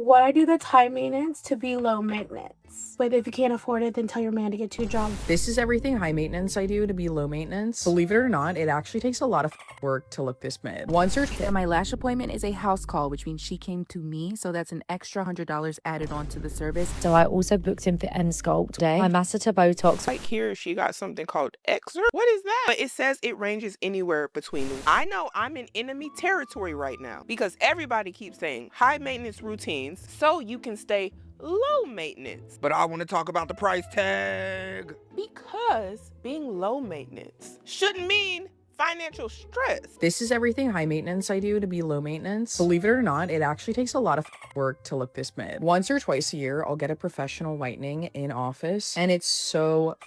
What I do that's high maintenance to be low maintenance. But if you can't afford it, then tell your man to get you a job. This is everything high maintenance I do to be low maintenance. Believe it or not, it actually takes a lot of work to look this mid. Once or twice. My lash appointment is a house call, which means she came to me, so that's an extra $100 added on to the service. So I also booked in for end sculpt today. My masseter Botox. Like here, she got something called Exer. What is that? But it says it ranges anywhere between. I know I'm in enemy territory right now because everybody keeps saying high maintenance routines so you can stay low maintenance. But I want to talk about the price tag. Because being low maintenance shouldn't mean financial stress. This is everything high maintenance I do to be low maintenance. Believe it or not, it actually takes a lot of work to look this mid. Once or twice a year, I'll get a professional whitening in office, and it's so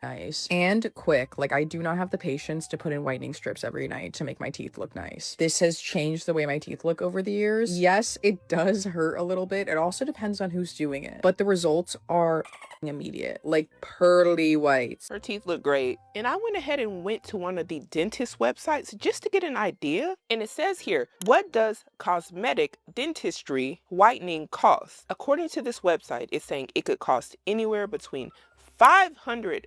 nice and quick. Like, I do not have the patience to put in whitening strips every night to make my teeth look nice. This has changed the way my teeth look over the years. Yes, it does hurt a little bit. It also depends on who's doing it, but the results are immediate, like pearly whites. Her teeth look great. And I went ahead and went to one of the dentist websites just to get an idea. And it says here, what does cosmetic dentistry whitening cost? According to this website, it's saying it could cost anywhere between $500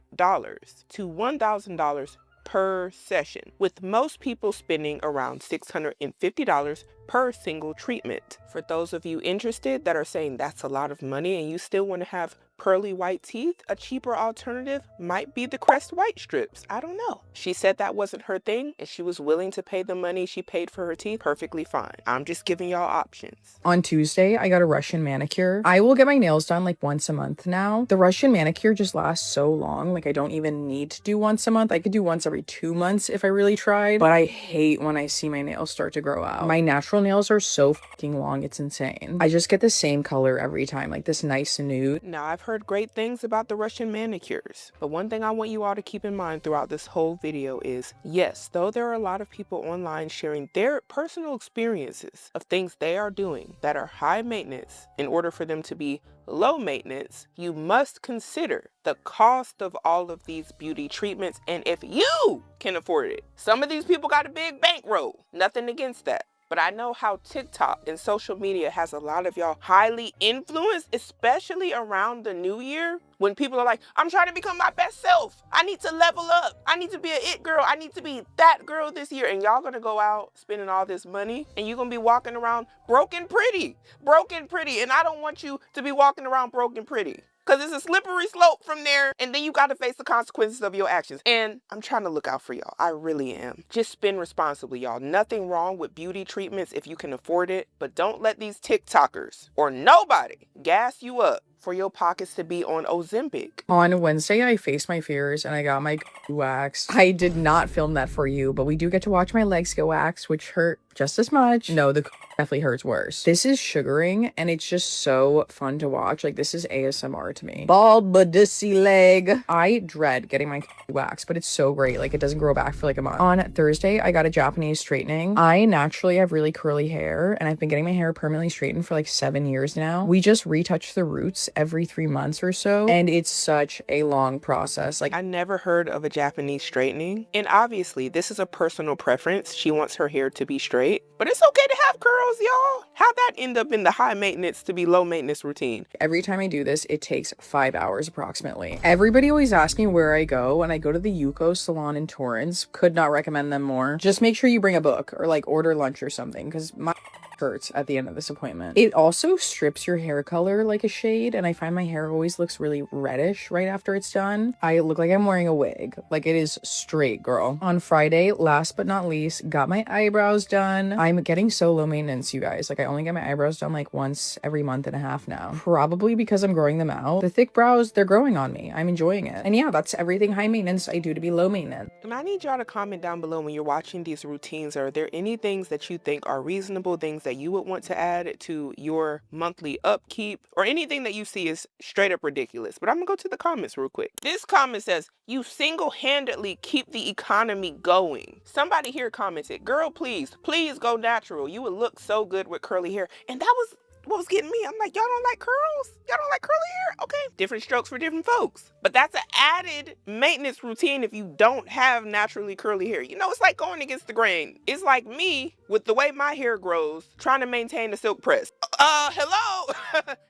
to $1,000 per session, with most people spending around $650 per single treatment. For those of you interested that are saying that's a lot of money and you still want to have pearly white teeth, a cheaper alternative might be the Crest white strips. I don't know. She said that wasn't her thing and she was willing to pay the money she paid for her teeth. Perfectly fine. I'm just giving y'all options. On Tuesday, I got a Russian manicure. I will get my nails done like once a month now. The Russian manicure just lasts so long. Like, I don't even need to do once a month. I could do once every 2 months if I really tried, but I hate when I see my nails start to grow out. My natural nails are so fucking long, it's insane. I just get the same color every time, like this nice nude. Now, I've heard great things about the Russian manicures, but one thing I want you all to keep in mind throughout this whole video is, yes, though there are a lot of people online sharing their personal experiences of things they are doing that are high maintenance, in order for them to be low maintenance, you must consider the cost of all of these beauty treatments and if you can afford it. Some of these people got a big bankroll, nothing against that. But I know how TikTok and social media has a lot of y'all highly influenced, especially around the new year, when people are like, I'm trying to become my best self. I need to level up. I need to be an it girl. I need to be that girl this year. And y'all gonna go out spending all this money and you're gonna be walking around broken pretty. And I don't want you to be walking around broken pretty. Because it's a slippery slope from there, and then you got to face the consequences of your actions. And I'm trying to look out for y'all. I really am. Just spend responsibly, y'all. Nothing wrong with beauty treatments if you can afford it, but don't let these TikTokers or nobody gas you up for your pockets to be on Ozempic. On Wednesday, I faced my fears and I got my waxed. I did not film that for you, but we do get to watch my legs get waxed, which hurt just as much. No, the definitely hurts worse. This is sugaring and it's just so fun to watch. Like, this is ASMR to me. Bald badissy leg. I dread getting my waxed, but it's so great. Like, it doesn't grow back for like a month. On Thursday, I got a Japanese straightening. I naturally have really curly hair and I've been getting my hair permanently straightened for like 7 years now. We just retouch the roots every 3 months or so, and it's such a long process. Like, I never heard of a Japanese straightening, and obviously this is a personal preference. She wants her hair to be straight, but it's okay to have curls, y'all. How'd that end up in the high maintenance to be low maintenance routine? Every time I do this, it takes 5 hours approximately. Everybody always asks me where I go, and I go to the Yuko salon in Torrance. Could not recommend them more. Just make sure you bring a book or like order lunch or something, because my hurts at the end of this appointment. It also strips your hair color like a shade, and I find my hair always looks really reddish right after it's done. I look like I'm wearing a wig. Like, it is straight, girl. On Friday, last but not least, got my eyebrows done. I'm getting so low maintenance, you guys. Like, I only get my eyebrows done like once every month and a half now. Probably because I'm growing them out. The thick brows, they're growing on me. I'm enjoying it. And yeah, that's everything high maintenance I do to be low maintenance. And I need y'all to comment down below when you're watching these routines. Are there any things that you think are reasonable, things that you would want to add to your monthly upkeep, or anything that you see is straight up ridiculous? But I'm gonna go to the comments real quick. This comment says, you single-handedly keep the economy going. Somebody here commented, girl, please go natural. You would look so good with curly hair. And that was what was getting me. I'm like, y'all don't like curls? Y'all don't like curly hair? Okay, different strokes for different folks. But that's an added maintenance routine if you don't have naturally curly hair. You know, it's like going against the grain. It's like me with the way my hair grows, trying to maintain the silk press. Hello?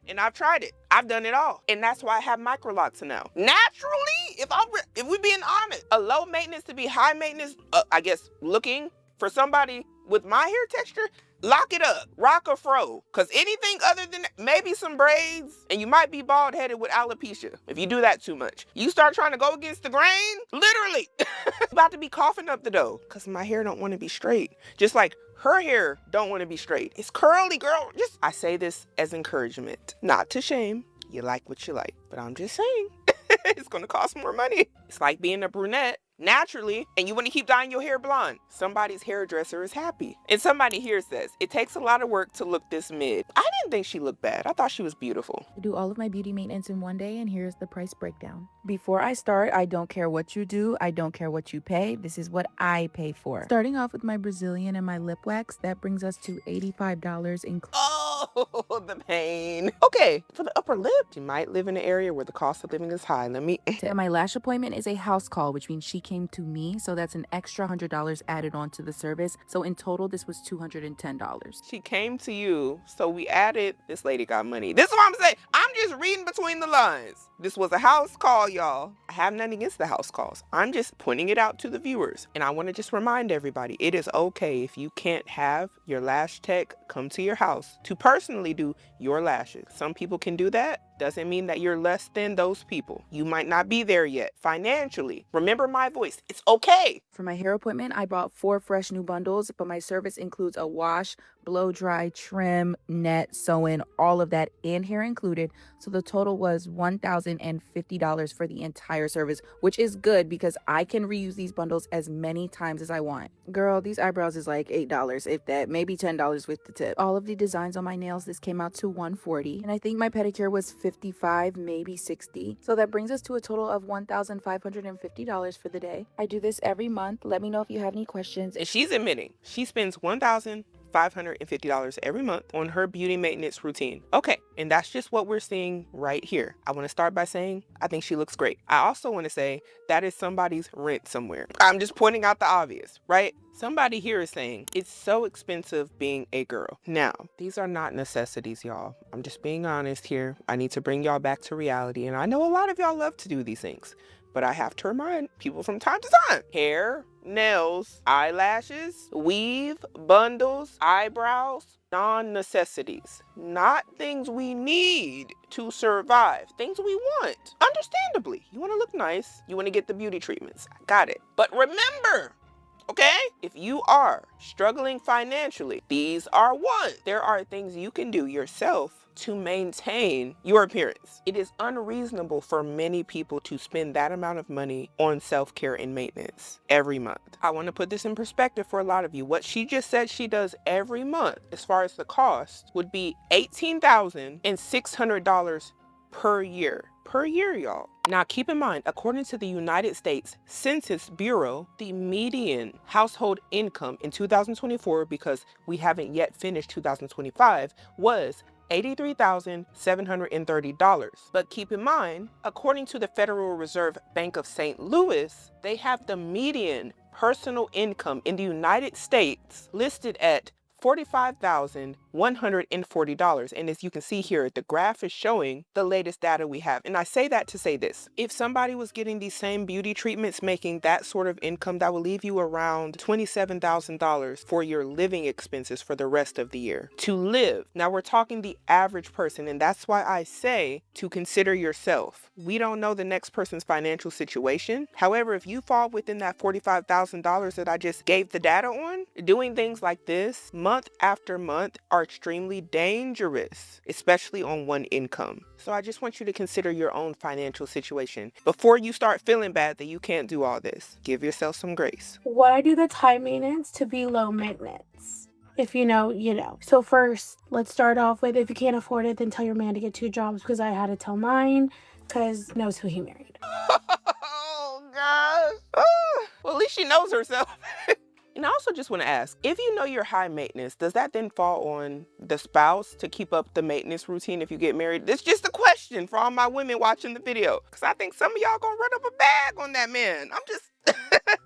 And I've tried it. I've done it all. And that's why I have microlocks now. Naturally, if we're being honest, a low maintenance to be high maintenance, I guess looking for somebody with my hair texture, lock it up, rock or fro. Cause anything other than maybe some braids, and you might be bald headed with alopecia if you do that too much. You start trying to go against the grain, literally, about to be coughing up the dough. Cause my hair don't want to be straight. Just like her hair don't want to be straight. It's curly, girl. I say this as encouragement, not to shame. You like what you like, but I'm just saying, it's gonna cost more money. It's like being a brunette naturally, and you want to keep dyeing your hair blonde. Somebody's hairdresser is happy. And somebody here says, it takes a lot of work to look this mid. I didn't think she looked bad. I thought she was beautiful. I do all of my beauty maintenance in one day, and here's the price breakdown. Before I start, I don't care what you do. I don't care what you pay. This is what I pay for. Starting off with my Brazilian and my lip wax, that brings us to $85 Oh, the pain. Okay, for the upper lip, you might live in an area where the cost of living is high. And my lash appointment is a house call, which means she came to me, so that's an extra $100 added on to the service. So in total, this was $210. She came to you, so we added, this lady got money. This is what I'm saying. I'm just reading between the lines. This was a house call, y'all. I have nothing against the house calls. I'm just pointing it out to the viewers. And I want to just remind everybody, it is okay if you can't have your lash tech come to your house to personally do your lashes. Some people can do that. Doesn't mean that you're less than those people. You might not be there yet financially. Remember my voice. It's okay. For my hair appointment, I bought 4 fresh new bundles, but my service includes a wash, blow dry, trim, net, sew-in, all of that in hair included. So the total was $1,050 for the entire service, which is good because I can reuse these bundles as many times as I want. Girl, these eyebrows is like $8, if that, maybe $10 with the tip. All of the designs on my nails, this came out to $140, and I think my pedicure was $55, maybe $60. So that brings us to a total of $1,550 for the day. I do this every month. Let me know if you have any questions. And she's admitting she spends $1,550 every month on her beauty maintenance routine. Okay, and that's just what we're seeing right here. I want to start by saying I think she looks great. I also want to say that is somebody's rent somewhere. I'm just pointing out the obvious, right? Somebody here is saying it's so expensive being a girl. Now, these are not necessities, y'all. I'm just being honest here. I need to bring y'all back to reality, and I know a lot of y'all love to do these things, but I have to remind people from time to time. Hair, nails, eyelashes, weave, bundles, eyebrows, non-necessities. Not things we need to survive. Things we want. Understandably. You want to look nice. You want to get the beauty treatments. I got it. But remember, okay? If you are struggling financially, these are one. There are things you can do yourself to maintain your appearance. It is unreasonable for many people to spend that amount of money on self-care and maintenance every month. I want to put this in perspective for a lot of you. What she just said she does every month, as far as the cost, would be $18,600 per year. Per year, y'all. Now, keep in mind, according to the United States Census Bureau, the median household income in 2024, because we haven't yet finished 2025, was $83,730. But keep in mind, according to the Federal Reserve Bank of St. Louis, they have the median personal income in the United States listed at $45,140. And as you can see here, the graph is showing the latest data we have. And I say that to say this. If somebody was getting these same beauty treatments, making that sort of income, that will leave you around $27,000 for your living expenses for the rest of the year to live. Now we're talking the average person, and that's why I say to consider yourself. We don't know the next person's financial situation. However, if you fall within that $45,000 that I just gave the data on, doing things like this month after month are extremely dangerous, especially on one income. So I just want you to consider your own financial situation before you start feeling bad that you can't do all this. Give yourself some grace. Why do that's high maintenance to be low maintenance? If you know, you know. So first, let's start off with, if you can't afford it, then tell your man to get 2 jobs, because I had to tell mine, because knows who he married. Oh, gosh. Oh, well, at least she knows herself. And I also just want to ask, if you know you're high maintenance, does that then fall on the spouse to keep up the maintenance routine if you get married? It's just a question for all my women watching the video, because I think some of y'all gonna run up a bag on that man. I'm just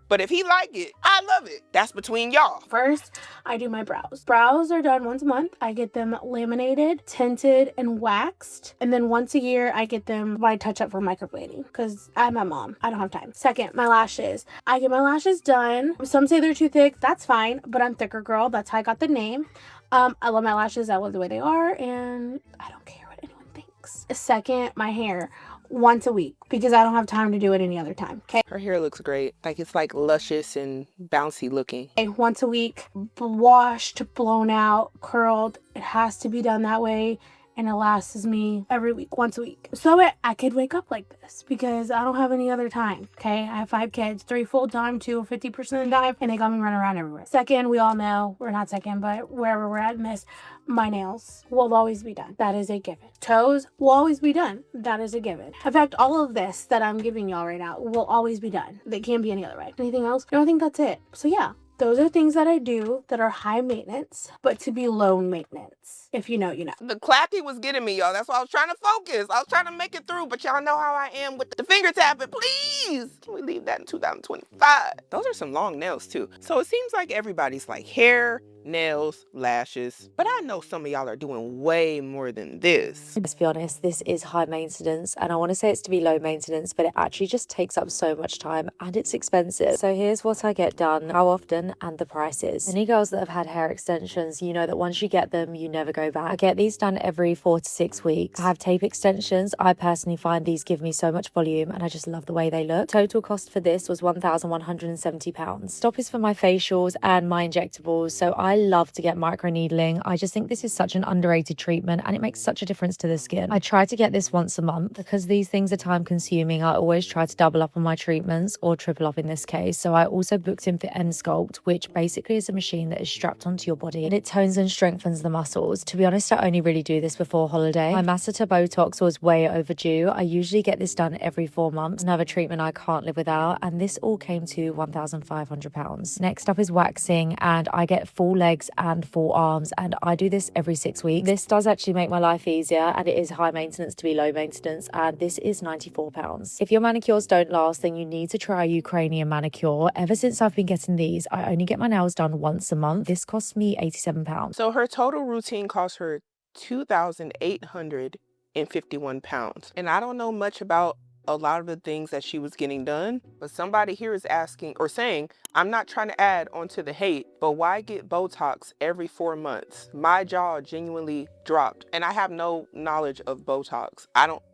But if he like it, I love it. That's between y'all. First, I do my brows. Brows are done once a month. I get them laminated, tinted, and waxed. And then once a year, I get them my touch up for microblading because I'm a mom. I don't have time. Second, my lashes. I get my lashes done. Some say they're too thick. That's fine, but I'm thicker girl. That's how I got the name. I love my lashes. I love the way they are, and I don't care what anyone thinks. Second, my hair. Once a week because I don't have time to do it any other time. Okay. Her hair looks great. Like it's like luscious and bouncy looking. Okay, once a week, washed, blown out, curled. It has to be done that way. And it lasts me every week, once a week. So I could wake up like this because I don't have any other time. Okay. I have 5 kids, 3 full time, 2 50% of the time, and they got me running around everywhere. Second, we all know, we're not second, but wherever we're at in this, my nails will always be done. That is a given. Toes will always be done. That is a given. In fact, all of this that I'm giving y'all right now will always be done. They can't be any other way. Anything else? No, I think that's it. So yeah. Those are things that I do that are high maintenance, but to be low maintenance. If you know, you know. The clappy was getting me, y'all. That's why I was trying to focus. I was trying to make it through, but y'all know how I am with the finger tapping. Please, can we leave that in 2025? Those are some long nails too. So it seems like everybody's like hair, nails, lashes. But I know some of y'all are doing way more than this. Let's be honest, this is high maintenance, and I want to say it's to be low maintenance, but it actually just takes up so much time and it's expensive. So here's what I get done, how often, and the prices. Any girls that have had hair extensions, you know that once you get them, you never go back. I get these done every 4 to 6 weeks. I have tape extensions. I personally find these give me so much volume and I just love the way they look. Total cost for this was £1,170. Stop is for my facials and my injectables. So I love to get microneedling. I just think this is such an underrated treatment and it makes such a difference to the skin. I try to get this once a month because these things are time consuming. I always try to double up on my treatments or triple up in this case. So I also booked in for Sculpt, which basically is a machine that is strapped onto your body and it tones and strengthens the muscles. To be honest, I only really do this before holiday. My masseter Botox was way overdue. I usually get this done every 4 months. Another treatment I can't live without, and this all came to £1,500. Next up is waxing, and I get full legs and full arms, and I do this every 6 weeks. This does actually make my life easier, and it is high maintenance to be low maintenance, and this is £94. If your manicures don't last, then you need to try a Ukrainian manicure. Ever since I've been getting these, I only get my nails done once a month. This costs me £87. So her total routine cost her £2,851. And I don't know much about a lot of the things that she was getting done, but somebody here is asking or saying, I'm not trying to add onto the hate, but why get Botox every 4 months? My jaw genuinely dropped and I have no knowledge of Botox.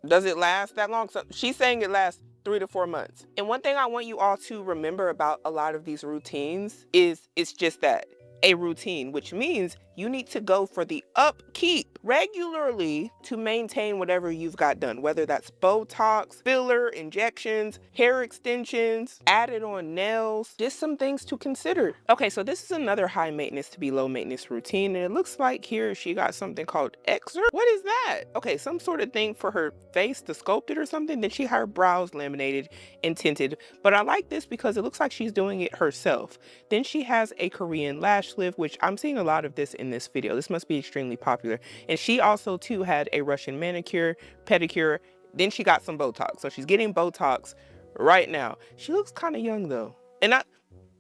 Does it last that long? So she's saying it lasts 3 to 4 months. And one thing I want you all to remember about a lot of these routines is it's just that, a routine, which means you need to go for the upkeep regularly to maintain whatever you've got done, whether that's Botox, filler, injections, hair extensions, added on nails, just some things to consider. Okay, so this is another high maintenance to be low maintenance routine, and it looks like here she got something called Excerpt. What is that? Okay, some sort of thing for her face to sculpt it or something. Then she had her brows laminated and tinted, but I like this because it looks like she's doing it herself. Then she has a Korean lash lift, which I'm seeing a lot of this in this video. This must be extremely popular. And she also too had a Russian manicure, pedicure. Then she got some Botox. So she's getting Botox right now. She looks kind of young though. And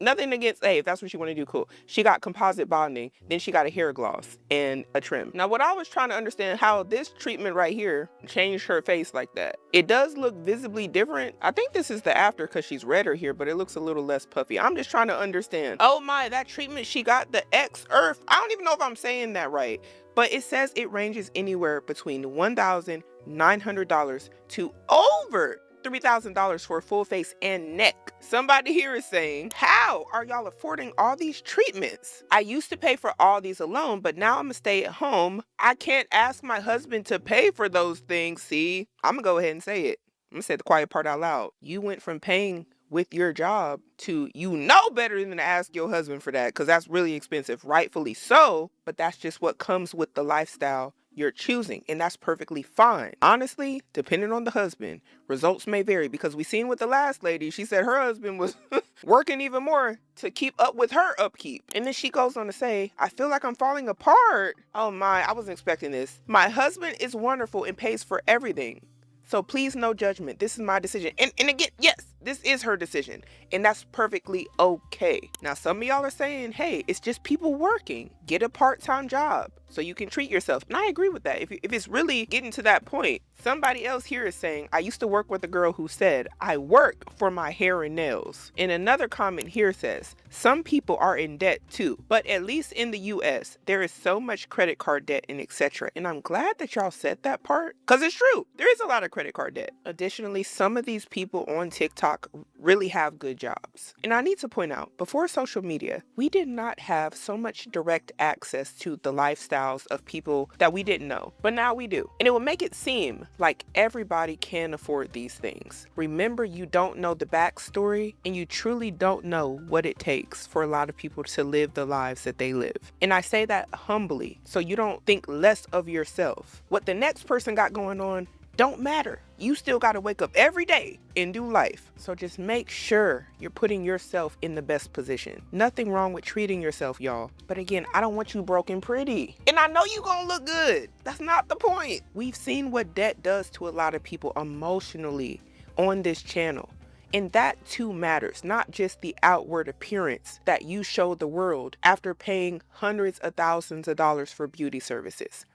nothing against, hey, if that's what you want to do, cool. She got composite bonding. Then she got a hair gloss and a trim. Now, what I was trying to understand, how this treatment right here changed her face like that. It does look visibly different. I think this is the after because she's redder here, but it looks a little less puffy. I'm just trying to understand. Oh my, that treatment she got, the Earth. I don't even know if I'm saying that right, but it says it ranges anywhere between $1,900 to over $3,000 for a full face and neck. Somebody here is saying, how are y'all affording all these treatments? I used to pay for all these alone, but now I'm gonna stay at home. I can't ask my husband to pay for those things. See, I'm gonna go ahead and say it. I'm gonna say the quiet part out loud. You went from paying with your job to, you know better than to ask your husband for that, because that's really expensive, rightfully so, but that's just what comes with the lifestyle you're choosing, and that's perfectly fine. Honestly, depending on the husband, results may vary, because we seen with the last lady, she said her husband was working even more to keep up with her upkeep. And then she goes on to say, I feel like I'm falling apart. Oh my, I wasn't expecting this. My husband is wonderful and pays for everything. So please, no judgment. This is my decision. And again, yes, This is her decision, and that's perfectly okay. Now, some of y'all are saying, hey, it's just people working. Get a part-time job so you can treat yourself. And I agree with that. If it's really getting to that point, somebody else here is saying, I used to work with a girl who said, I work for my hair and nails. And another comment here says, some people are in debt too, but at least in the US, there is so much credit card debt and etc. And I'm glad that y'all said that part, because it's true. There is a lot of credit card debt. Additionally, some of these people on TikTok really have good jobs. And I need to point out, before social media, we did not have so much direct access to the lifestyles of people that we didn't know, but now we do. And it will make it seem like everybody can afford these things. Remember, you don't know the backstory, and you truly don't know what it takes for a lot of people to live the lives that they live. And I say that humbly, so you don't think less of yourself. What the next person got going on don't matter. You still got to wake up every day and do life. So just make sure you're putting yourself in the best position. Nothing wrong with treating yourself, y'all. But again, I don't want you broken pretty. And I know you gonna look good. That's not the point. We've seen what debt does to a lot of people emotionally on this channel. And that too matters, not just the outward appearance that you show the world after paying hundreds of thousands of dollars for beauty services.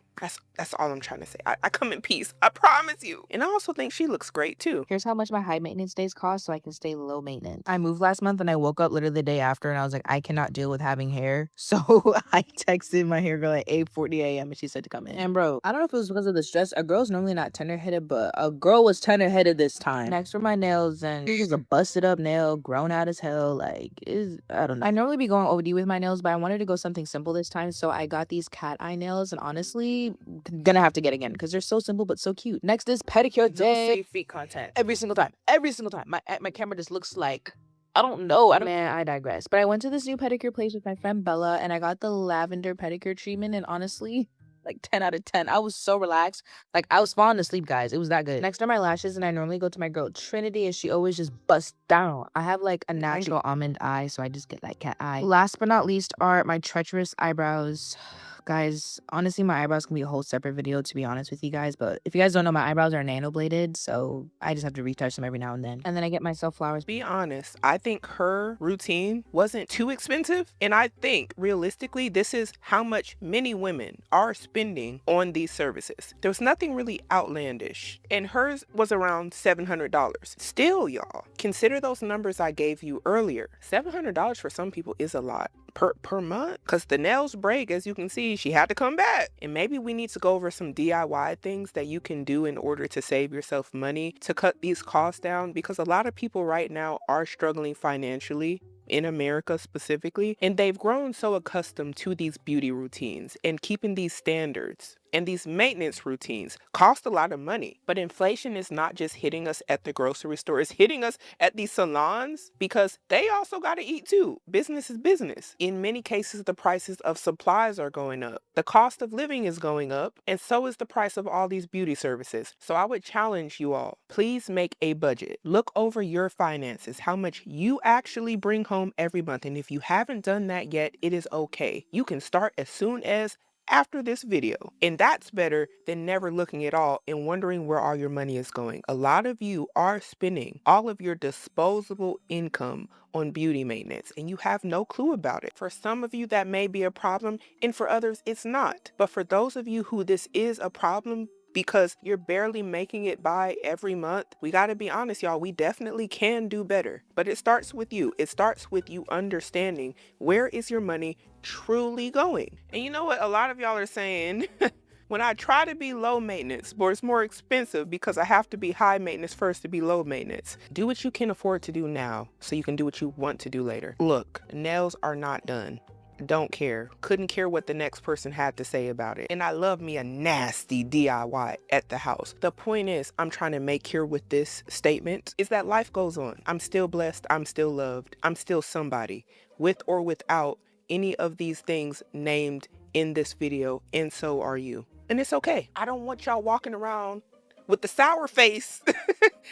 That's all I'm trying to say. I come in peace. I promise you. And I also think she looks great too. Here's how much my high maintenance days cost so I can stay low maintenance. I moved last month and I woke up literally the day after and I was like, I cannot deal with having hair. So I texted my hair girl at 8:40 a.m. and she said to come in. And bro, I don't know if it was because of the stress. A girl's normally not tender-headed, but a girl was tender-headed this time. Next were my nails, and it was a busted up nail, grown out as hell. Like, I don't know. I normally be going OD with my nails, but I wanted to go something simple this time. So I got these cat eye nails, and honestly, gonna have to get again because they're so simple but so cute. Next is pedicure day. Feet content every single time. My camera just looks like I don't know. Man, I digress. But I went to this new pedicure place with my friend Bella, and I got the lavender pedicure treatment, and honestly, like 10 out of 10. I was so relaxed. Like, I was falling asleep, guys. It was that good. Next are my lashes, and I normally go to my girl Trinity, and she always just busts down. I have like a natural almond eye, so I just get that cat eye. Last but not least are my treacherous eyebrows. Guys, honestly, my eyebrows can be a whole separate video, to be honest with you guys. But if you guys don't know, my eyebrows are nano bladed, so I just have to retouch them every now and then. And then I get myself flowers. Be honest, I think her routine wasn't too expensive. And I think realistically, this is how much many women are spending on these services. There was nothing really outlandish. And hers was around $700. Still, y'all, consider those numbers I gave you earlier. $700 for some people is a lot. Per month, because the nails break, as you can see. She had to come back. And maybe we need to go over some DIY things that you can do in order to save yourself money to cut these costs down, because a lot of people right now are struggling financially in America specifically, and they've grown so accustomed to these beauty routines and keeping these standards. And these maintenance routines cost a lot of money. But inflation is not just hitting us at the grocery store, it's hitting us at these salons, because they also got to eat too. Business is business. In many cases, the prices of supplies are going up. The cost of living is going up, and so is the price of all these beauty services. So I would challenge you all, please make a budget. Look over your finances, how much you actually bring home every month. And if you haven't done that yet, it is okay. You can start as soon as after this video. And that's better than never looking at all and wondering where all your money is going. A lot of you are spending all of your disposable income on beauty maintenance, and you have no clue about it. For some of you, that may be a problem, and for others, it's not. But for those of you who this is a problem, because you're barely making it by every month, we got to be honest, y'all, we definitely can do better. But it starts with you. It starts with you understanding where is your money truly going. And you know what a lot of y'all are saying? When I try to be low maintenance, but it's more expensive because I have to be high maintenance first to be low maintenance. Do what you can afford to do now so you can do what you want to do later. Look, nails are not done. Don't care. Couldn't care what the next person had to say about it. And I love me a nasty DIY at the house. The point is, I'm trying to make here with this statement is that life goes on. I'm still blessed. I'm still loved. I'm still somebody, with or without any of these things named in this video. And so are you. And it's okay. I don't want y'all walking around with the sour face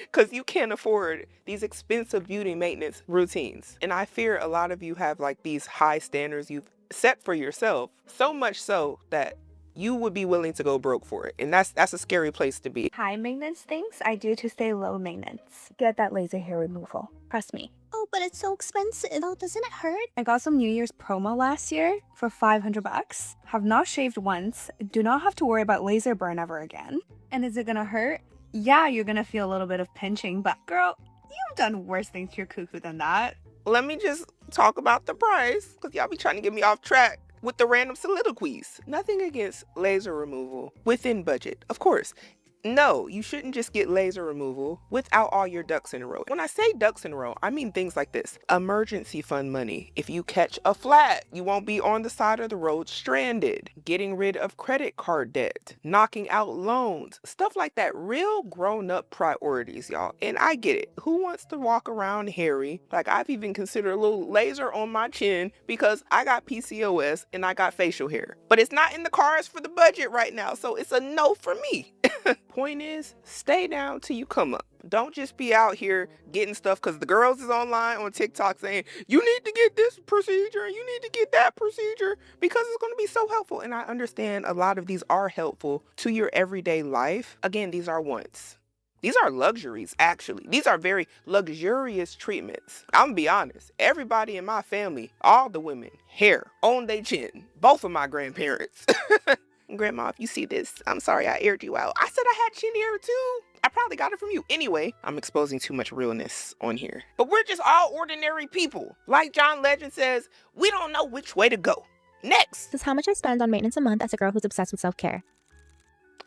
because you can't afford these expensive beauty maintenance routines. And I fear a lot of you have like these high standards you've set for yourself, so much so that you would be willing to go broke for it. And that's a scary place to be. High maintenance things I do to stay low maintenance. Get that laser hair removal. Trust me. Oh, but it's so expensive. Oh, doesn't it hurt? I got some New Year's promo last year for $500. Have not shaved once. Do not have to worry about laser burn ever again. And is it gonna hurt? Yeah, you're gonna feel a little bit of pinching, but girl, you've done worse things to your cuckoo than that. Let me just talk about the price, because y'all be trying to get me off track with the random soliloquies. Nothing against laser removal within budget, of course. No, you shouldn't just get laser removal without all your ducks in a row. When I say ducks in a row, I mean things like this. Emergency fund money. If you catch a flat, you won't be on the side of the road stranded. Getting rid of credit card debt. Knocking out loans. Stuff like that. Real grown-up priorities, y'all. And I get it. Who wants to walk around hairy? Like, I've even considered a little laser on my chin because I got PCOS and I got facial hair. But it's not in the cards for the budget right now, so it's a no for me. Point is, stay down till you come up. Don't just be out here getting stuff because the girls is online on TikTok saying, you need to get this procedure and you need to get that procedure because it's going to be so helpful. And I understand a lot of these are helpful to your everyday life. Again, these are wants. These are luxuries, actually. These are very luxurious treatments. I'm gonna be honest. Everybody in my family, all the women, hair on their chin. Both of my grandparents. Grandma, if you see this, I'm sorry I aired you out. I said I had chin hair too. I probably got it from you. Anyway, I'm exposing too much realness on here. But we're just all ordinary people. Like John Legend says, we don't know which way to go. Next. This is how much I spend on maintenance a month as a girl who's obsessed with self-care.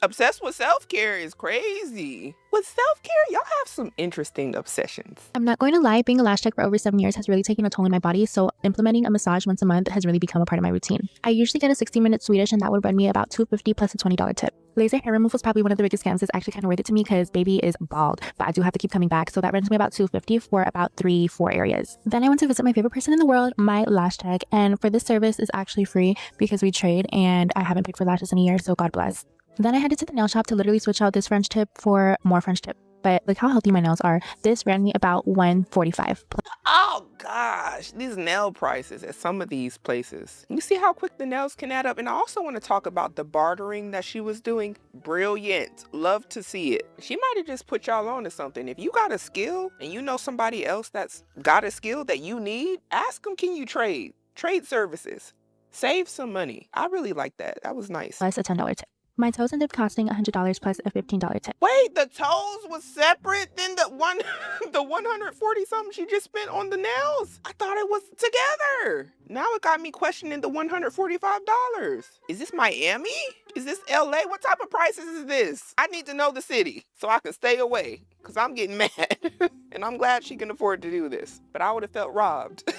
Obsessed with self-care is crazy. With self-care, y'all have some interesting obsessions. I'm not going to lie, being a lash tech for over 7 years has really taken a toll on my body, so implementing a massage once a month has really become a part of my routine. I usually get a 60-minute Swedish, and that would run me about $250 plus a $20 tip. Laser hair removal is probably one of the biggest scams. It's actually kind of worth it to me because baby is bald, but I do have to keep coming back, so that runs me about $250 for about 3-4 areas. Then I went to visit my favorite person in the world, my lash tech, and for this service is actually free because we trade, and I haven't paid for lashes in a year, so God bless. Then I headed to the nail shop to literally switch out this French tip for more French tip. But look how healthy my nails are. This ran me about $145. Oh gosh, these nail prices at some of these places. You see how quick the nails can add up? And I also want to talk about the bartering that she was doing. Brilliant. Love to see it. She might have just put y'all on to something. If you got a skill and you know somebody else that's got a skill that you need, ask them, can you trade? Trade services. Save some money. I really like that. That was nice. Plus a $10 tip. My toes ended up costing $100 plus a $15 tip. Wait, the toes was separate than the 140 something she just spent on the nails? I thought it was together. Now it got me questioning the $145. Is this Miami? Is this LA? What type of prices is this? I need to know the city so I can stay away because I'm getting mad. And I'm glad she can afford to do this, but I would have felt robbed.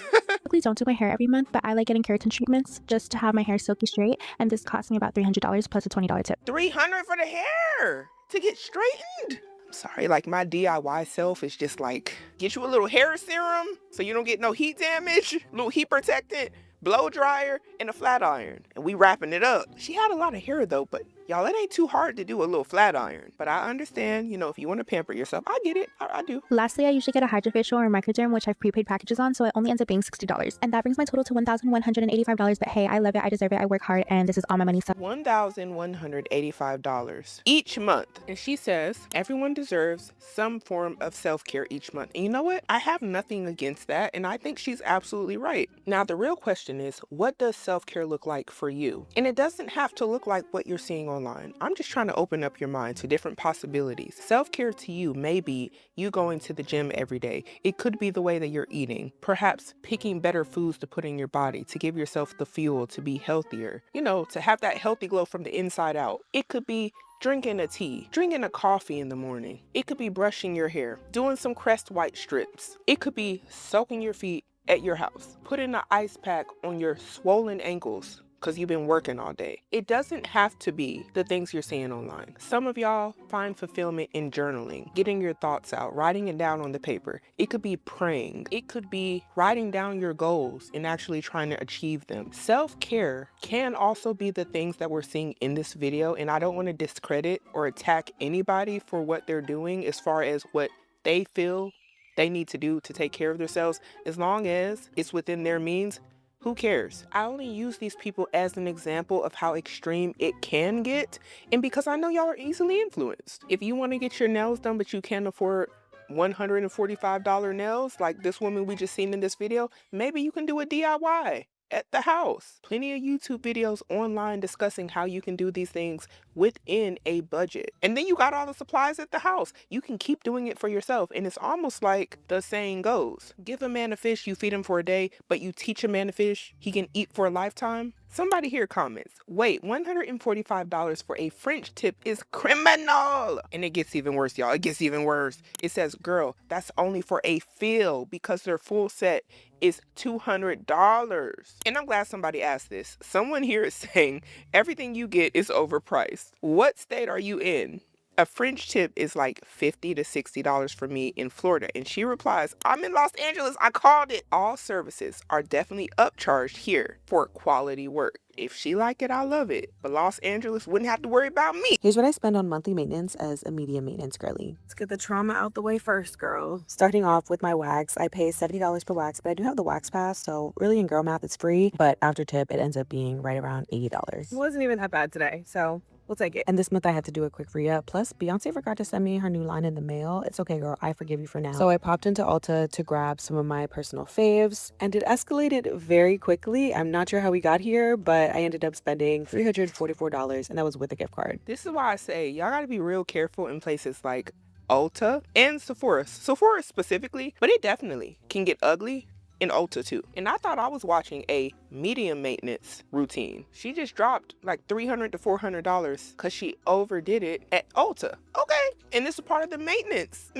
Please don't do my hair every month, but I like getting keratin treatments just to have my hair silky straight, and this cost me about $300 plus a $20 tip. $300 for the hair to get straightened? I'm sorry, like my DIY self is just like, get you a little hair serum so you don't get no heat damage, little heat protectant, blow dryer, and a flat iron. And we wrapping it up. She had a lot of hair though, but y'all, it ain't too hard to do a little flat iron. But I understand, you know, if you want to pamper yourself, I get it. I do. Lastly, I usually get a hydrofacial or microderm, which I've prepaid packages on, so it only ends up being $60. And that brings my total to $1,185. But hey, I love it. I deserve it. I work hard, and this is all my money. So $1,185 each month. And she says everyone deserves some form of self-care each month. And you know what? I have nothing against that, and I think she's absolutely right. Now, the real question is, what does self-care look like for you? And it doesn't have to look like what you're seeing online. I'm just trying to open up your mind to different possibilities. Self-care to you may be you going to the gym every day. It could be the way that you're eating. Perhaps picking better foods to put in your body to give yourself the fuel to be healthier. You know, to have that healthy glow from the inside out. It could be drinking a tea, drinking a coffee in the morning. It could be brushing your hair, doing some Crest White strips. It could be soaking your feet at your house, putting an ice pack on your swollen ankles because you've been working all day. It doesn't have to be the things you're seeing online. Some of y'all find fulfillment in journaling, getting your thoughts out, writing it down on the paper. It could be praying. It could be writing down your goals and actually trying to achieve them. Self-care can also be the things that we're seeing in this video, and I don't want to discredit or attack anybody for what they're doing as far as what they feel they need to do to take care of themselves. As long as it's within their means, Who cares? I only use these people as an example of how extreme it can get, and because I know y'all are easily influenced. If you want to get your nails done but you can't afford $145 nails like this woman we just seen in this video, maybe you can do a DIY at the house. Plenty of YouTube videos online discussing how you can do these things within a budget. And then you got all the supplies at the house. You can keep doing it for yourself. And it's almost like the saying goes, give a man a fish, you feed him for a day, but you teach a man a fish, he can eat for a lifetime. Somebody here comments, wait, $145 for a French tip is criminal. And it gets even worse, y'all. It gets even worse. It says, girl, that's only for a fill because their full set is $200. And I'm glad somebody asked this. Someone here is saying everything you get is overpriced. What state are you in? A French tip is like $50 to $60 for me in Florida. And she replies, I'm in Los Angeles. I called it. All services are definitely upcharged here for quality work. If she like it, I love it. But Los Angeles wouldn't have to worry about me. Here's what I spend on monthly maintenance as a medium maintenance girly. Let's get the trauma out the way first, girl. Starting off with my wax, I pay $70 per wax, but I do have the wax pass, so really in girl math, it's free. But after tip, it ends up being right around $80. It wasn't even that bad today, so we'll take it. And this month I had to do a quick re-up. Plus, Beyonce forgot to send me her new line in the mail. It's okay, girl. I forgive you for now. So I popped into Ulta to grab some of my personal faves, and it escalated very quickly. I'm not sure how we got here, but I ended up spending $344, and that was with a gift card. This is why I say y'all gotta be real careful in places like Ulta and Sephora. Sephora specifically, but it definitely can get ugly in Ulta too. And I thought I was watching a medium maintenance routine. She just dropped like $300 to $400 because she overdid it at Ulta. Okay, and this is part of the maintenance.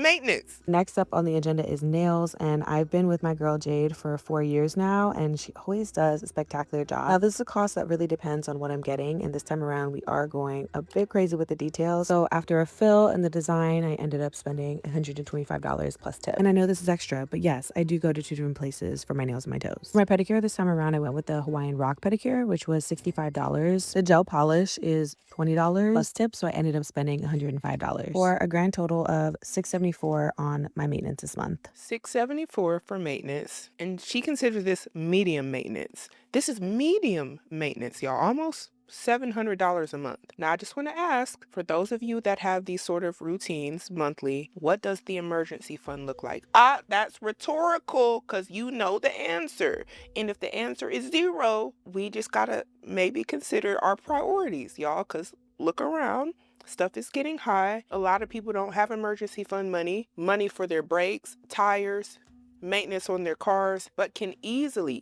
Next up on the agenda is nails, and I've been with my girl Jade for 4 years now, and she always does a spectacular job. Now this is a cost that really depends on what I'm getting, and this time around we are going a bit crazy with the details. So after a fill and the design, I ended up spending $125 plus tip. And I know this is extra, but yes, I do go to 2 different places for my nails and my toes. For my pedicure this time around, I went with the Hawaiian Rock pedicure, which was $65. The gel polish is $20 plus tip, so I ended up spending $105 for a grand total of $674 on my maintenance this month. $674 for maintenance, and she considers this medium maintenance. This is medium maintenance, y'all. Almost $700 a month. Now, I just want to ask, for those of you that have these sort of routines monthly, what does the emergency fund look like? That's rhetorical, because you know the answer. And if the answer is 0, we just gotta maybe consider our priorities, y'all, because look around. Stuff is getting high. A lot of people don't have emergency fund money for their brakes, tires, maintenance on their cars, but can easily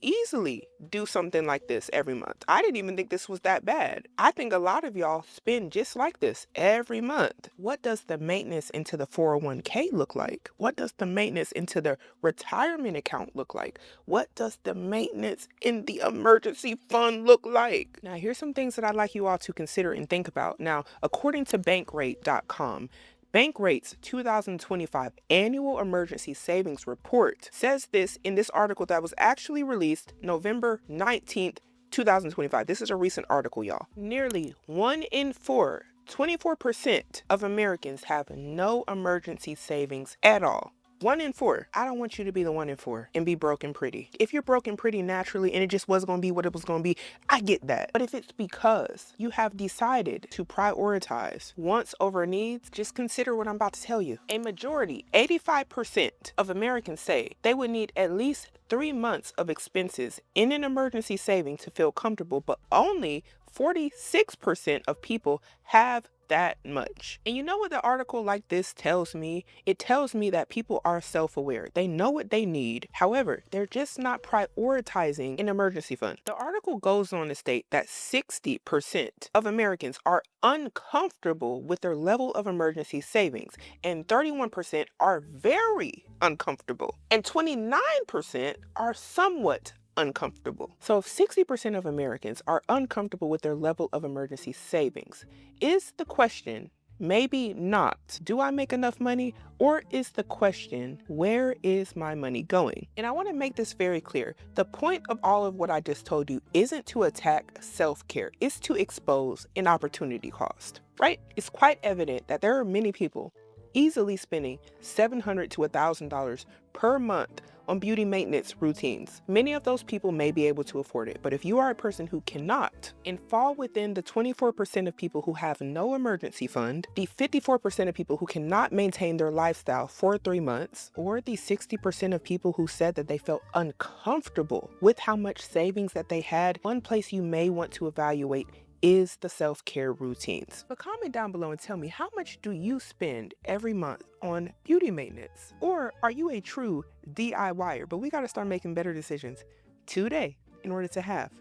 do something like this every month. I didn't even think this was that bad. I think a lot of y'all spend just like this every month. What does the maintenance into the 401k look like? What does the maintenance into the retirement account look like? What does the maintenance in the emergency fund look like? Now, here's some things that I'd like you all to consider and think about. Now, according to Bankrate.com, Bankrate's 2025 Annual Emergency Savings Report says this in this article that was actually released November 19th, 2025. This is a recent article, y'all. Nearly 1 in 4, 24% of Americans have no emergency savings at all. 1 in 4. I don't want you to be the 1 in 4 and be broken pretty. If you're broken pretty naturally and it just wasn't going to be what it was going to be, I get that. But if it's because you have decided to prioritize wants over needs, just consider what I'm about to tell you. A majority, 85% of Americans say they would need at least 3 months of expenses in an emergency saving to feel comfortable, but only 46% of people have that much. And you know what the article like this tells me? It tells me that people are self-aware. They know what they need. However, they're just not prioritizing an emergency fund. The article goes on to state that 60% of Americans are uncomfortable with their level of emergency savings, and 31% are very uncomfortable, and 29% are somewhat uncomfortable. So if 60% of Americans are uncomfortable with their level of emergency savings, is the question maybe not, do I make enough money? Or is the question, where is my money going? And I want to make this very clear. The point of all of what I just told you isn't to attack self-care. It's to expose an opportunity cost, right? It's quite evident that there are many people, easily spending $700 to $1,000 per month on beauty maintenance routines. Many of those people may be able to afford it, but if you are a person who cannot and fall within the 24% of people who have no emergency fund, the 54% of people who cannot maintain their lifestyle for 3 months, or the 60% of people who said that they felt uncomfortable with how much savings that they had, one place you may want to evaluate is the self-care routines. But comment down below and tell me, how much do you spend every month on beauty maintenance? Or are you a true DIYer? But we got to start making better decisions today in order to have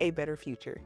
a better future.